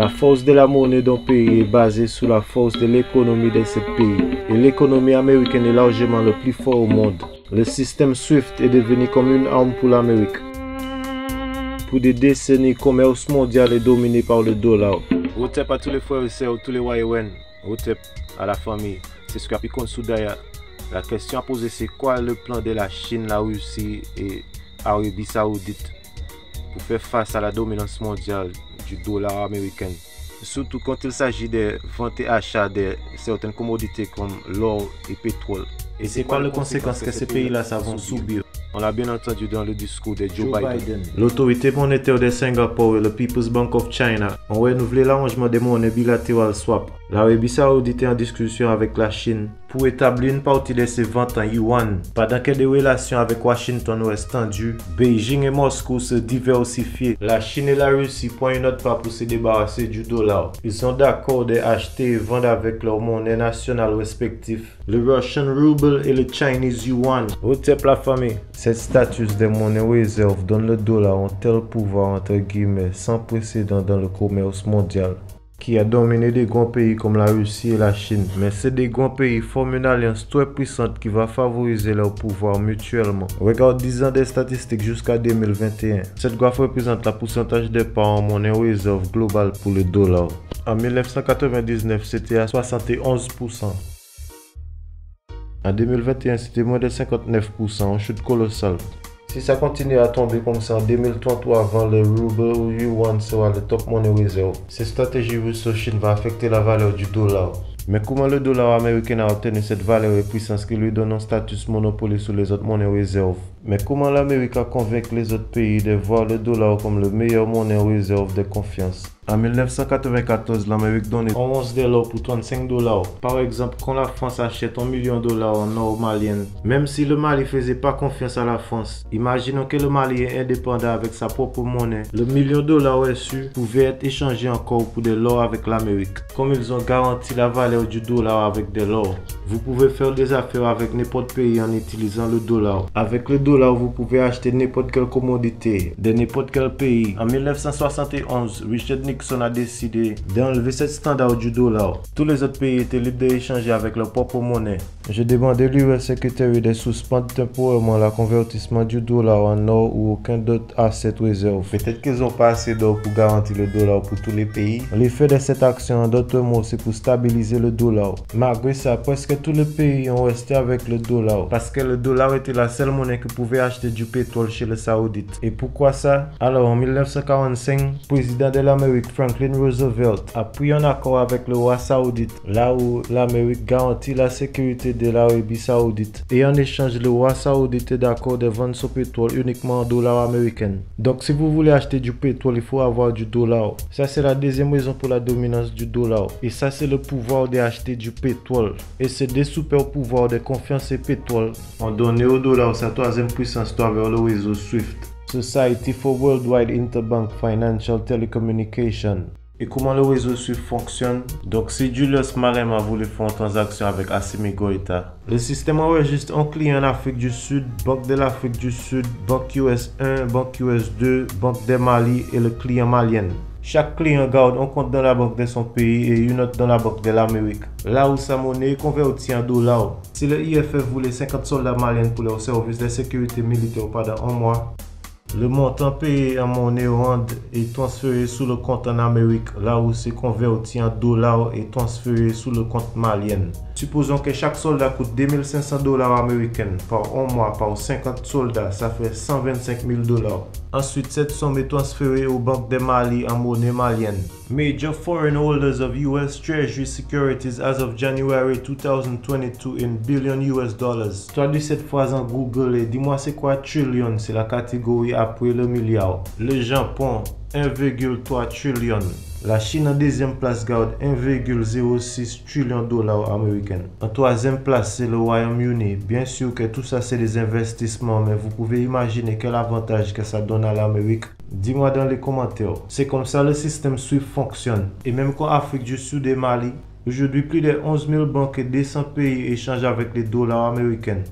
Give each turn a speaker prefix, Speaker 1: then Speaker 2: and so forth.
Speaker 1: La force de la monnaie d'un pays est basée sur la force de l'économie de ce pays. Et l'économie américaine est largement le plus fort au monde. Le système SWIFT est devenu comme une arme pour l'Amérique. Pour des décennies, le commerce mondial est dominé par le dollar. Otep à tous les frères et sœurs, tous les Wayewen. Otep à la famille. C'est ce qu'a pu Soudaya. La question à poser, c'est quoi le plan de la Chine, la Russie et l'Arabie Saoudite pour faire face à la dominance mondiale du dollar américain, surtout quand il s'agit de ventes et achats de certaines commodités comme l'or et pétrole. Et c'est quoi les conséquences que ces pays-là vont subir? On l'a bien entendu dans le discours de Joe Biden. L'autorité monétaire de Singapour et le People's Bank of China ont renouvelé l'arrangement des monnaies bilatérales swap. L'Arabie Saoudite est en discussion avec la Chine pour établir une partie de ses ventes en yuan. Pendant que des relations avec Washington restent tendues, Beijing et Moscou se diversifient. La Chine et la Russie prennent une autre pas pour se débarrasser du dollar. Ils sont d'accord d'acheter et vendre avec leurs monnaies nationales respectives, le Russian Ruble et le Chinese Yuan. Otep la famille. Cette status des monnaies réserves donne le dollar un tel pouvoir entre guillemets sans précédent dans le commerce mondial, qui a dominé des grands pays comme la Russie et la Chine. Mais ces des grands pays forment une alliance très puissante qui va favoriser leur pouvoir mutuellement. Regarde 10 ans des statistiques jusqu'à 2021. Cette graphe représente le pourcentage des parts en monnaie réserve globale pour le dollar. En 1999, c'était à 71%. En 2021, c'était moins de 59%, en chute colossale. Si ça continue à tomber comme ça en 2033, avant le ruble ou yuan sera le top monnaie réserve, cette stratégie russo-chine va affecter la valeur du dollar. Mais comment le dollar américain a obtenu cette valeur et puissance qui lui donne un statut monopole sur les autres monnaies réserves? Mais comment l'Amérique a convaincu les autres pays de voir le dollar comme le meilleur monnaie réserve de confiance? En 1994, l'Amérique donnait 11 $ pour 35 $. Par exemple, quand la France achète $1 million en or malien, même si le Mali ne faisait pas confiance à la France, imaginons que le Mali est indépendant avec sa propre monnaie. Le $1 million reçu pouvait être échangé encore pour de l'or avec l'Amérique. Comme ils ont garanti la valeur du dollar avec de l'or, vous pouvez faire des affaires avec n'importe quel pays en utilisant le dollar. Avec le dollar, vous pouvez acheter n'importe quelle commodité de n'importe quel pays. En 1971, Richard Nixon a décidé d'enlever ce standard du dollar. Tous les autres pays étaient libres d'échanger avec leur propre monnaie. Je demandais l'US Secretary de suspendre temporairement le convertissement du dollar en or ou aucun d'autre asset réserve. Peut-être qu'ils n'ont pas assez d'or pour garantir le dollar pour tous les pays. L'effet de cette action, en d'autres mots, c'est pour stabiliser le dollar. Malgré ça, presque tous les pays ont resté avec le dollar parce que le dollar était la seule monnaie qui pouvait acheter du pétrole chez les Saoudites. Et pourquoi ça? Alors en 1945, le président de l'Amérique Franklin Roosevelt a pris un accord avec le roi saoudite, là où l'Amérique garantit la sécurité de l'Arabie Saoudite. Et en échange, le roi saoudite est d'accord de vendre son pétrole uniquement en dollars américains. Donc si vous voulez acheter du pétrole, il faut avoir du dollar. Ça c'est la deuxième raison pour la dominance du dollar. Et ça c'est le pouvoir d'acheter du pétrole. Et c'est des super pouvoirs de confiance et pétrole ont donné au dollar sa troisième puissance travers le réseau SWIFT. Society for Worldwide Interbank Financial Telecommunication. Et comment le réseau SWIFT fonctionne? Donc si Julius Malema voulait faire une transaction avec Assimi Goïta, le système enregistre un client en Afrique du Sud, Banque de l'Afrique du Sud, Banque US 1, Banque US 2, Banque de Mali et le client malien. Chaque client garde un compte dans la banque de son pays et une autre dans la banque de l'Amérique, là où sa monnaie est convertie en dollars. Si le IFF voulait 50 soldats maliens pour leur service de sécurité militaire pendant un mois, le montant payé en monnaie rwande est transféré sous le compte en Amérique, là où c'est converti en dollars et transféré sous le compte malien. Supposons que chaque soldat coûte 2500 $ américains par un mois par 50 soldats, ça fait 125 000 $. Ensuite, cette somme est transférée aux banques de Mali en monnaie malienne. Major foreign holders of US Treasury securities as of January 2022 in billion US dollars. Traduis cette phrase en Google et dis-moi c'est quoi trillion, c'est la catégorie après le milliard. Le Japon, 1,3 trillion. La Chine en deuxième place garde 1,06 trillion $ américains. En troisième place, c'est le Royaume-Uni. Bien sûr que tout ça c'est des investissements, mais vous pouvez imaginer quel avantage que ça donne à l'Amérique. Dis-moi dans les commentaires. C'est comme ça le système SWIFT fonctionne. Et même qu'en Afrique du Sud et Mali, aujourd'hui plus de 11 000 banques et 200 pays échangent avec les dollars américains.